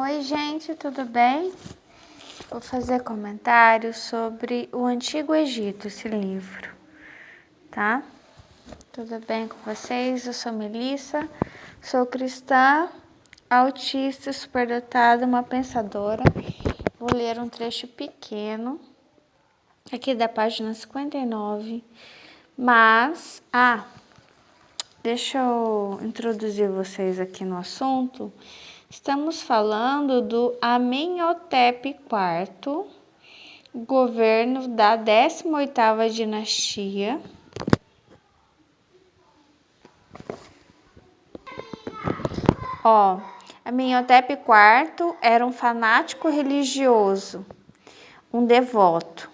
Oi, gente, tudo bem? Vou fazer comentários sobre o Antigo Egito, esse livro, tá? Tudo bem com vocês? Eu sou Melissa, sou cristã, autista, superdotada, uma pensadora. Vou ler um trecho pequeno, aqui da página 59, mas, deixa eu introduzir vocês aqui no assunto. Estamos falando do Amenhotep IV, governo da 18ª dinastia. Amenhotep IV era um fanático religioso, um devoto.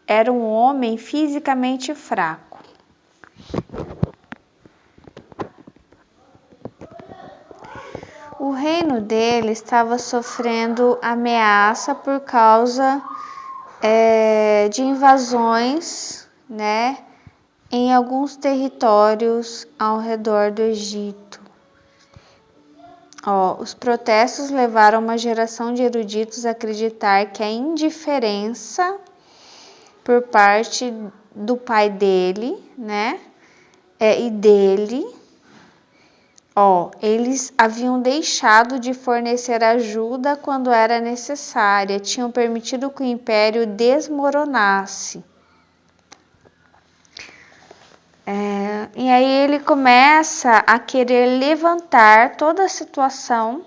Era um homem fisicamente fraco. O reino dele estava sofrendo ameaça por causa de invasões, em alguns territórios ao redor do Egito. Os protestos levaram uma geração de eruditos a acreditar que a indiferença por parte do pai dele, e dele, eles haviam deixado de fornecer ajuda quando era necessária, tinham permitido que o império desmoronasse. E aí ele começa a querer levantar toda a situação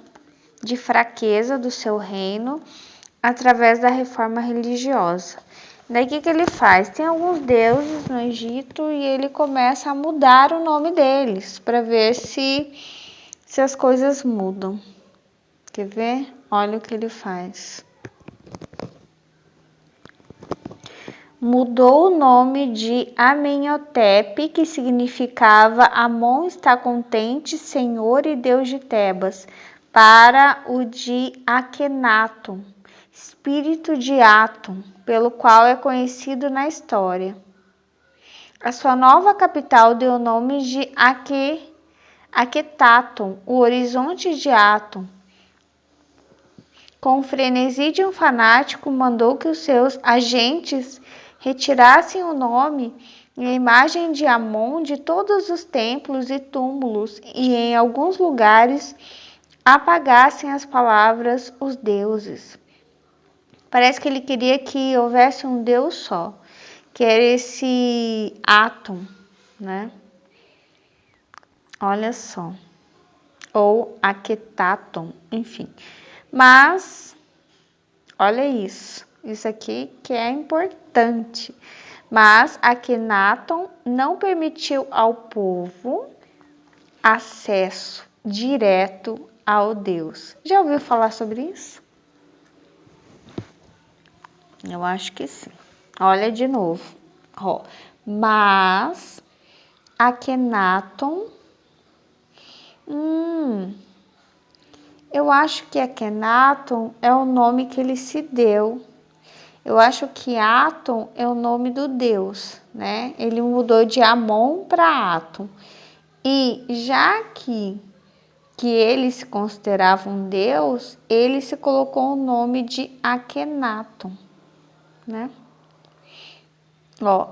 de fraqueza do seu reino através da reforma religiosa. Daí o que ele faz? Tem alguns deuses no Egito e ele começa a mudar o nome deles para ver se as coisas mudam. Quer ver? Olha o que ele faz. Mudou o nome de Amenhotep, que significava Amon está contente, Senhor e Deus de Tebas, para o de Akhenaton, espírito de Atum, pelo qual é conhecido na história. A sua nova capital deu o nome de Akhetaton, o horizonte de Atum. Com o frenesi de um fanático, mandou que os seus agentes retirassem o nome e a imagem de Amon de todos os templos e túmulos e, em alguns lugares, apagassem as palavras os deuses. Parece que ele queria que houvesse um Deus só, que era esse Atum, Olha só. Ou Akhetaton, enfim. Mas, olha isso aqui que é importante. Mas Akhenaton não permitiu ao povo acesso direto ao Deus. Já ouviu falar sobre isso? Eu acho que sim. Olha de novo. Mas Akhenaton, eu acho que Akhenaton é o nome que ele se deu. Eu acho que Atum é o nome do Deus, Ele mudou de Amon para Atum. E já que ele se considerava um Deus, ele se colocou o nome de Akhenaton,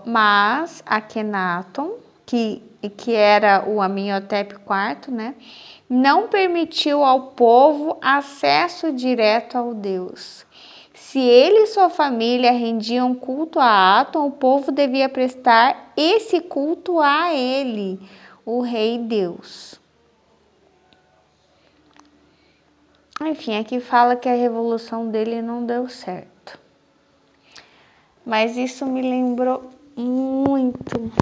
Mas Akhenaton, que era o Amenhotep IV, não permitiu ao povo acesso direto ao Deus. Se ele e sua família rendiam culto a Atum, o povo devia prestar esse culto a ele, o rei Deus. Enfim, aqui fala que a revolução dele não deu certo. Mas isso me lembrou muito,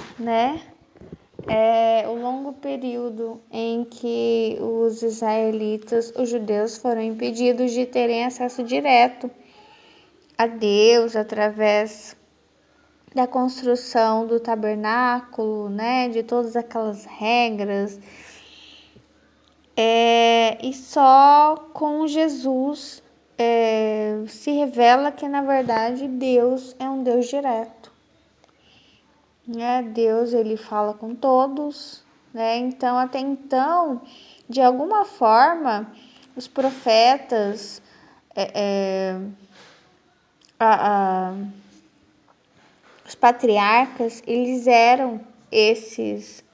o longo período em que os israelitas, os judeus, foram impedidos de terem acesso direto a Deus através da construção do tabernáculo, de todas aquelas regras. E só com Jesus se revela que, na verdade, Deus é um Deus direto. Deus, ele fala com todos, Então, até então, de alguma forma, os profetas, os patriarcas, eles eram esses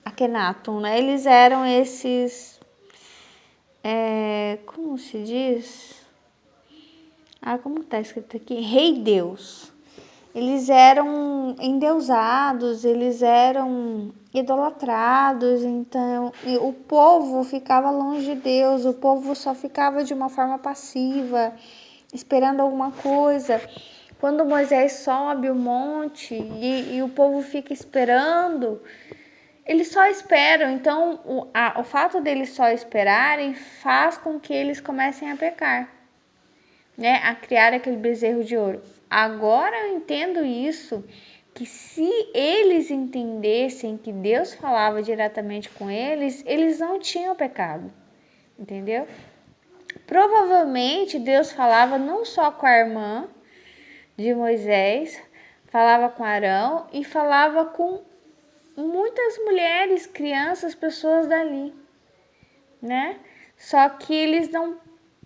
Akhenaton, né? Eles eram esses, como se diz? Como está escrito aqui? Rei Deus. Eles eram endeusados, eles eram idolatrados, então o povo ficava longe de Deus, o povo só ficava de uma forma passiva, esperando alguma coisa. Quando Moisés sobe o monte e o povo fica esperando, eles só esperam. Então o fato deles só esperarem faz com que eles comecem a pecar, né? A criar aquele bezerro de ouro. Agora eu entendo isso, que se eles entendessem que Deus falava diretamente com eles, eles não tinham pecado, entendeu? Provavelmente Deus falava não só com a irmã de Moisés, falava com Arão e falava com muitas mulheres, crianças, pessoas dali, né? Só que eles não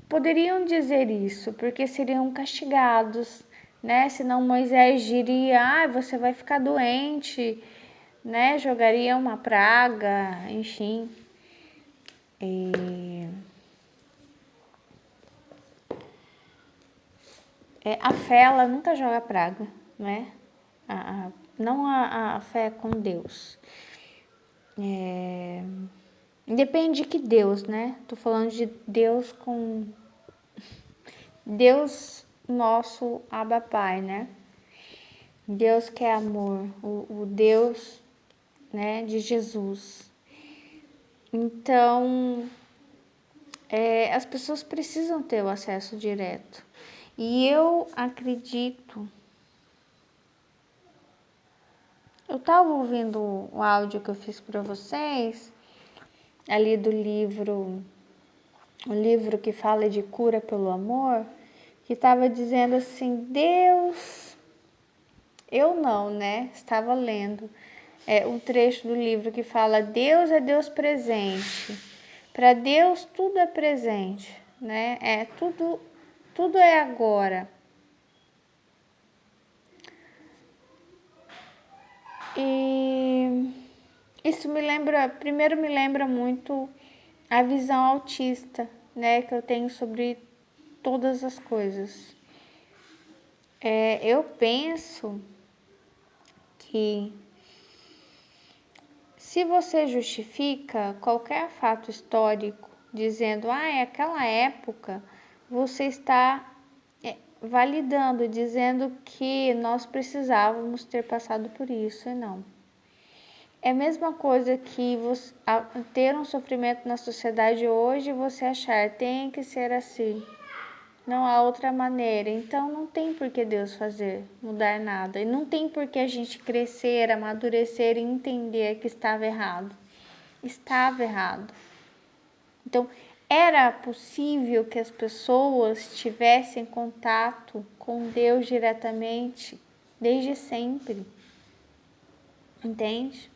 poderiam dizer isso, porque seriam castigados, né? Senão Moisés diria, você vai ficar doente, né? Jogaria uma praga, enfim. A fé, ela nunca joga praga, né? Não a fé com Deus. Depende de que Deus, né? Tô falando de Deus com Deus nosso Abba Pai, né? Deus que é amor, o Deus, né, de Jesus. Então, as pessoas precisam ter o acesso direto. E eu acredito. Eu estava ouvindo o áudio que eu fiz para vocês, ali do livro, o livro que fala de cura pelo amor, que estava dizendo assim, Deus, eu não, né? Estava lendo um trecho do livro que fala, Deus é Deus presente. Para Deus tudo é presente, né? Tudo é agora. E isso primeiro me lembra muito a visão autista, né, que eu tenho sobre todas as coisas. Eu penso que se você justifica qualquer fato histórico dizendo, é aquela época, você está validando, dizendo que nós precisávamos ter passado por isso e não. É a mesma coisa que você, ter um sofrimento na sociedade hoje e você achar tem que ser assim, não há outra maneira. Então não tem por que Deus mudar nada. E não tem por que a gente crescer, amadurecer e entender que estava errado. Estava errado. Então era possível que as pessoas tivessem contato com Deus diretamente desde sempre. Entende?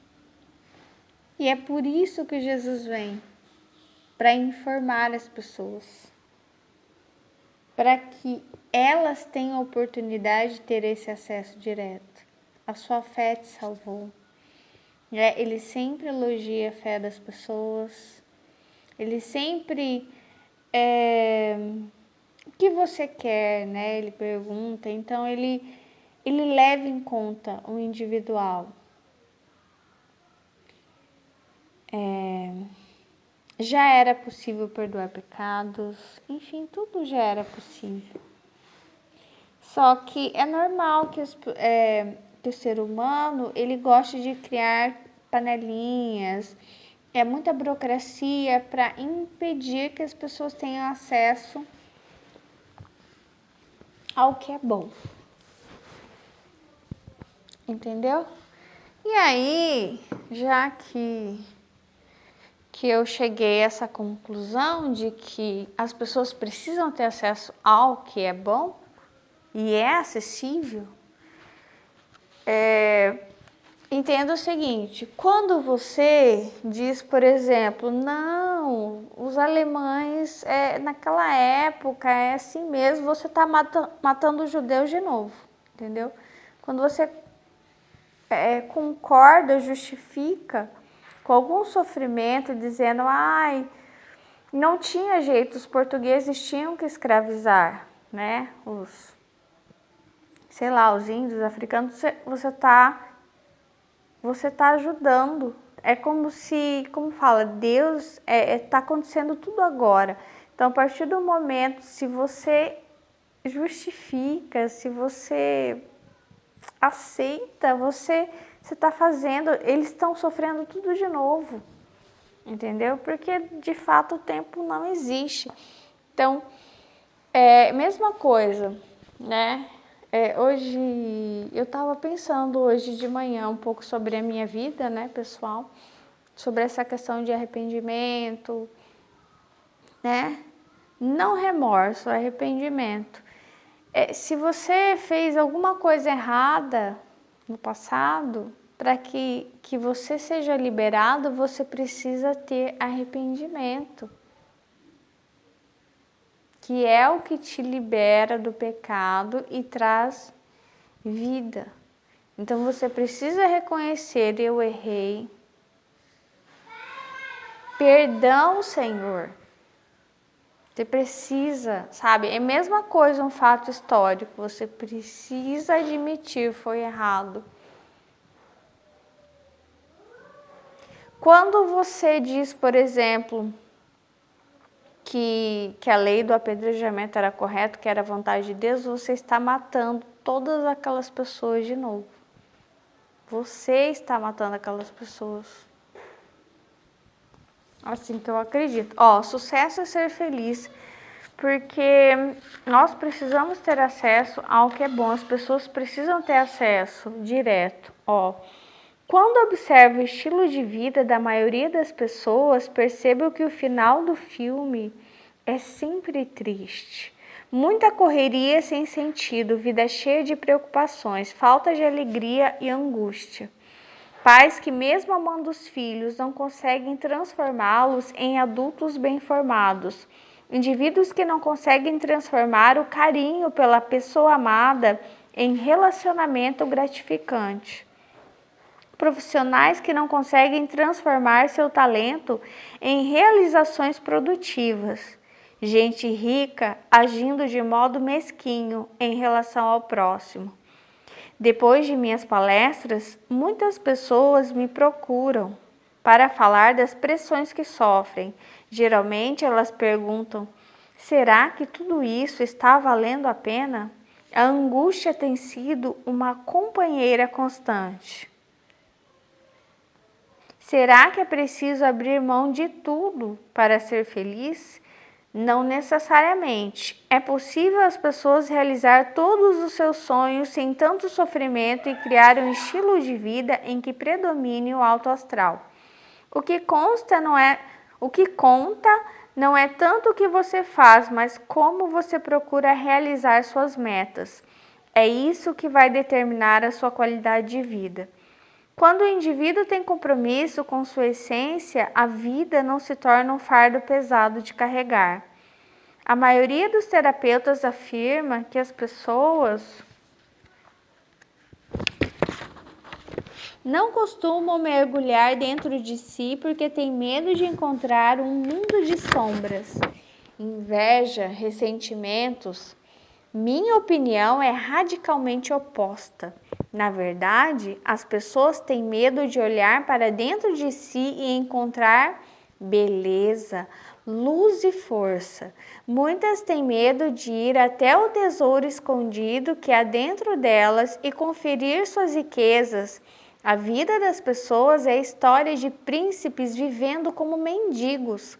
E é por isso que Jesus vem, para informar as pessoas, para que elas tenham a oportunidade de ter esse acesso direto. A sua fé te salvou. Ele sempre elogia a fé das pessoas, ele sempre o que você quer, né? Ele pergunta, então ele leva em conta o individual. Já era possível perdoar pecados, enfim, tudo já era possível. Só que é normal que o ser humano ele goste de criar panelinhas, muita burocracia para impedir que as pessoas tenham acesso ao que é bom. Entendeu? E aí, já que eu cheguei a essa conclusão de que as pessoas precisam ter acesso ao que é bom e é acessível, entenda o seguinte, quando você diz, por exemplo, não, os alemães, naquela época é assim mesmo, você está matando os judeus de novo, entendeu? Quando você concorda, justifica com algum sofrimento, dizendo, ai, não tinha jeito, os portugueses tinham que escravizar, né, os índios, africanos, você tá ajudando. É como se, como fala, Deus tá acontecendo tudo agora. Então, a partir do momento, se você justifica, se você aceita, você está fazendo, eles estão sofrendo tudo de novo, entendeu? Porque de fato o tempo não existe. Então, mesma coisa, né? Hoje eu estava pensando hoje de manhã um pouco sobre a minha vida, né, pessoal, sobre essa questão de arrependimento, né? Não remorso, arrependimento. Se você fez alguma coisa errada no passado, para que você seja liberado, você precisa ter arrependimento, que é o que te libera do pecado e traz vida. Então você precisa reconhecer, eu errei. Perdão, Senhor. Você precisa, sabe? É a mesma coisa um fato histórico. Você precisa admitir foi errado. Quando você diz, por exemplo, que a lei do apedrejamento era correta, que era a vontade de Deus, você está matando todas aquelas pessoas de novo. Você está matando aquelas pessoas. Assim que eu acredito. Sucesso é ser feliz, porque nós precisamos ter acesso ao que é bom. As pessoas precisam ter acesso direto. Quando observo o estilo de vida da maioria das pessoas, percebo que o final do filme é sempre triste. Muita correria sem sentido, vida cheia de preocupações, falta de alegria e angústia. Pais que, mesmo amando os filhos, não conseguem transformá-los em adultos bem formados. Indivíduos que não conseguem transformar o carinho pela pessoa amada em relacionamento gratificante. Profissionais que não conseguem transformar seu talento em realizações produtivas. Gente rica agindo de modo mesquinho em relação ao próximo. Depois de minhas palestras, muitas pessoas me procuram para falar das pressões que sofrem. Geralmente elas perguntam: será que tudo isso está valendo a pena? A angústia tem sido uma companheira constante. Será que é preciso abrir mão de tudo para ser feliz? Não necessariamente. É possível as pessoas realizar todos os seus sonhos sem tanto sofrimento e criar um estilo de vida em que predomine o alto astral. O que conta não é tanto o que você faz, mas como você procura realizar suas metas. É isso que vai determinar a sua qualidade de vida. Quando o indivíduo tem compromisso com sua essência, a vida não se torna um fardo pesado de carregar. A maioria dos terapeutas afirma que as pessoas não costumam mergulhar dentro de si porque têm medo de encontrar um mundo de sombras, inveja, ressentimentos. Minha opinião é radicalmente oposta. Na verdade, as pessoas têm medo de olhar para dentro de si e encontrar beleza, luz e força. Muitas têm medo de ir até o tesouro escondido que há dentro delas e conferir suas riquezas. A vida das pessoas é a história de príncipes vivendo como mendigos.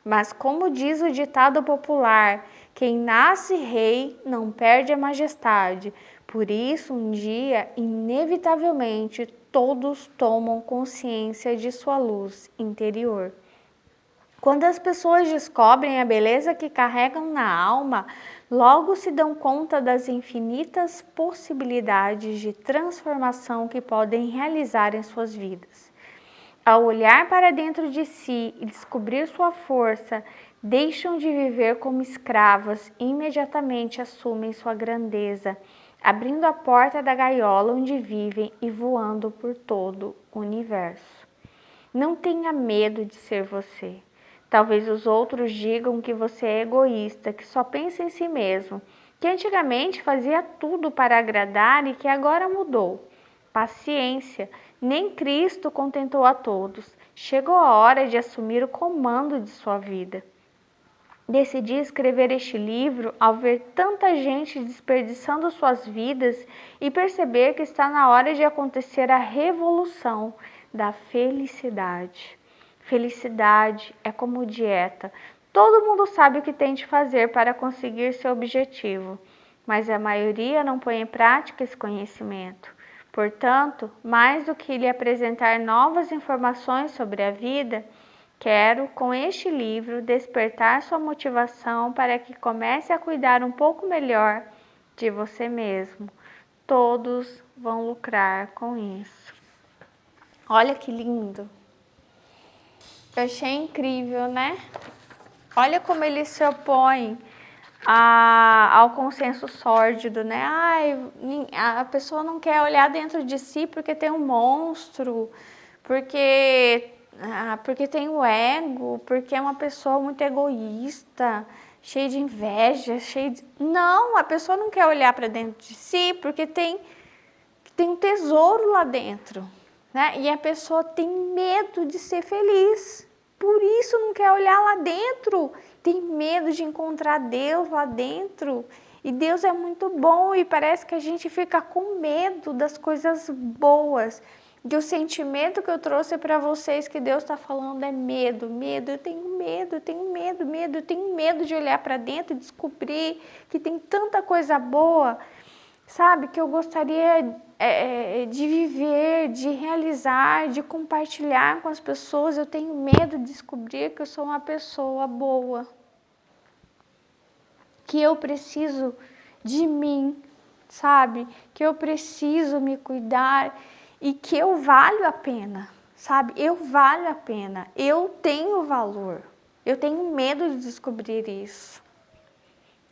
Mas como diz o ditado popular, quem nasce rei não perde a majestade. Por isso, um dia, inevitavelmente, todos tomam consciência de sua luz interior. Quando as pessoas descobrem a beleza que carregam na alma, logo se dão conta das infinitas possibilidades de transformação que podem realizar em suas vidas. Ao olhar para dentro de si e descobrir sua força, deixam de viver como escravas e imediatamente assumem sua grandeza, abrindo a porta da gaiola onde vivem e voando por todo o universo. Não tenha medo de ser você. Talvez os outros digam que você é egoísta, que só pensa em si mesmo, que antigamente fazia tudo para agradar e que agora mudou. Paciência, nem Cristo contentou a todos. Chegou a hora de assumir o comando de sua vida. Decidi escrever este livro ao ver tanta gente desperdiçando suas vidas e perceber que está na hora de acontecer a revolução da felicidade. Felicidade é como dieta. Todo mundo sabe o que tem de fazer para conseguir seu objetivo, mas a maioria não põe em prática esse conhecimento. Portanto, mais do que lhe apresentar novas informações sobre a vida, quero, com este livro, despertar sua motivação para que comece a cuidar um pouco melhor de você mesmo. Todos vão lucrar com isso. Olha que lindo! Eu achei incrível, né? Olha como ele se opõe ao consenso sórdido, né? A pessoa não quer olhar dentro de si porque tem um monstro, porque tem o ego, porque é uma pessoa muito egoísta, cheia de inveja, Não, a pessoa não quer olhar para dentro de si porque tem um tesouro lá dentro, né? E a pessoa tem medo de ser feliz, por isso não quer olhar lá dentro, tem medo de encontrar Deus lá dentro. E Deus é muito bom e parece que a gente fica com medo das coisas boas. E o sentimento que eu trouxe para vocês que Deus está falando é medo, eu tenho medo, eu tenho medo de olhar para dentro e descobrir que tem tanta coisa boa, sabe, que eu gostaria de viver, de realizar, de compartilhar com as pessoas. Eu tenho medo de descobrir que eu sou uma pessoa boa, que eu preciso de mim, sabe, que eu preciso me cuidar e que eu valho a pena, sabe, eu valho a pena, eu tenho valor. Eu tenho medo de descobrir isso,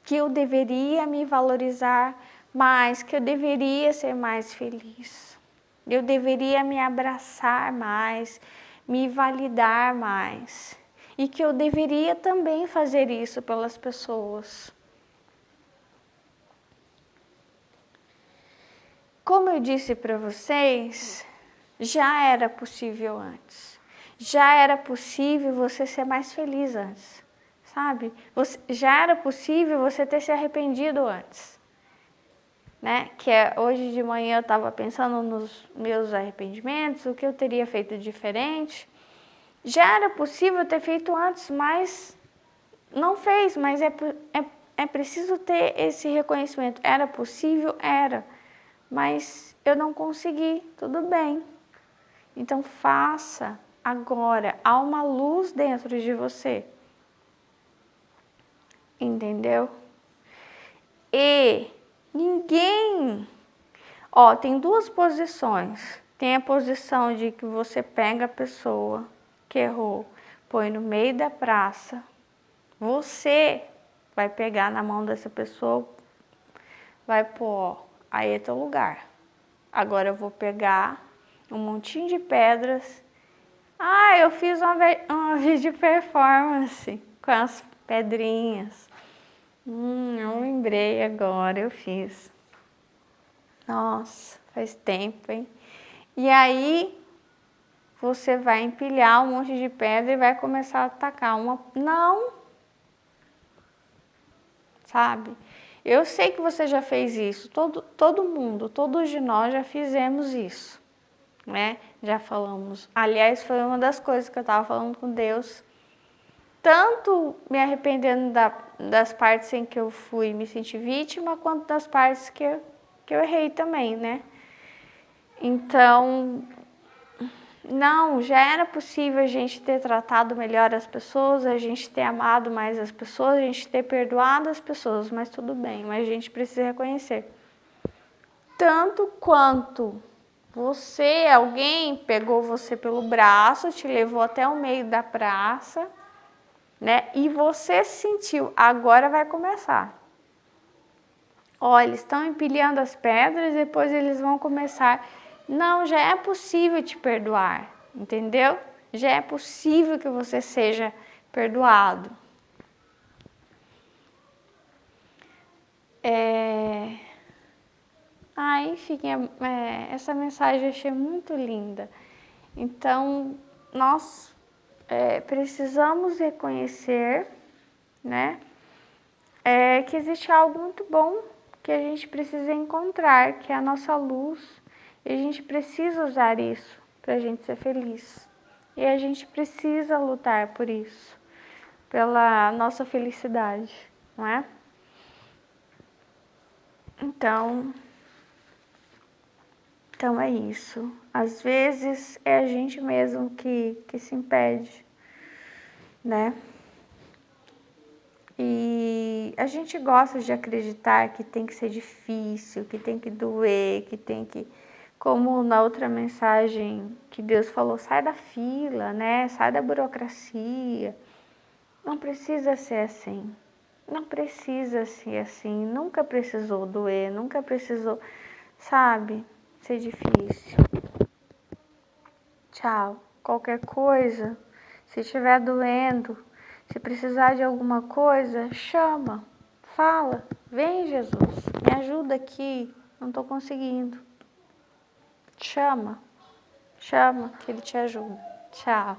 que eu deveria me valorizar mais, que eu deveria ser mais feliz, eu deveria me abraçar mais, me validar mais, e que eu deveria também fazer isso pelas pessoas. Como eu disse para vocês, já era possível antes. Já era possível você ser mais feliz antes, sabe? Já era possível você ter se arrependido antes, né? Hoje de manhã eu estava pensando nos meus arrependimentos, o que eu teria feito diferente. Já era possível ter feito antes, mas não fez. Mas é preciso ter esse reconhecimento. Era possível? Era. Mas eu não consegui, tudo bem. Então faça agora, há uma luz dentro de você, entendeu? E ninguém, tem duas posições. Tem a posição de que você pega a pessoa que errou, põe no meio da praça, você vai pegar na mão dessa pessoa, vai pôr, aí é teu lugar. Agora eu vou pegar um montinho de pedras. Eu fiz uma vídeo performance com as pedrinhas. Eu lembrei agora, eu fiz. Nossa, faz tempo, hein? E aí você vai empilhar um monte de pedra e vai começar a atacar uma. Não! Sabe? Eu sei que você já fez isso, todo mundo, todos de nós já fizemos isso, né? Já falamos. Aliás, foi uma das coisas que eu estava falando com Deus, tanto me arrependendo das partes em que eu fui me sentir vítima, quanto das partes que eu errei também, né? Então, não, já era possível a gente ter tratado melhor as pessoas, a gente ter amado mais as pessoas, a gente ter perdoado as pessoas, mas tudo bem, mas a gente precisa reconhecer. Tanto quanto alguém pegou você pelo braço, te levou até o meio da praça, né? E você sentiu, agora vai começar. Olha, eles estão empilhando as pedras, depois eles vão começar. Não, já é possível te perdoar, entendeu? Já é possível que você seja perdoado. Enfim, essa mensagem eu achei muito linda. Então, nós precisamos reconhecer, né, que existe algo muito bom que a gente precisa encontrar, que é a nossa luz. E a gente precisa usar isso para a gente ser feliz. E a gente precisa lutar por isso, pela nossa felicidade, não é? Então é isso. Às vezes é a gente mesmo que se impede, né? E a gente gosta de acreditar que tem que ser difícil, que tem que doer, que tem que... Como na outra mensagem que Deus falou, sai da fila, né? Sai da burocracia. Não precisa ser assim. Não precisa ser assim. Nunca precisou doer, nunca precisou, sabe, ser difícil. Tchau. Qualquer coisa, se estiver doendo, se precisar de alguma coisa, chama, fala, vem Jesus, me ajuda aqui, não estou conseguindo. Chama que Ele te ajuda. Tchau.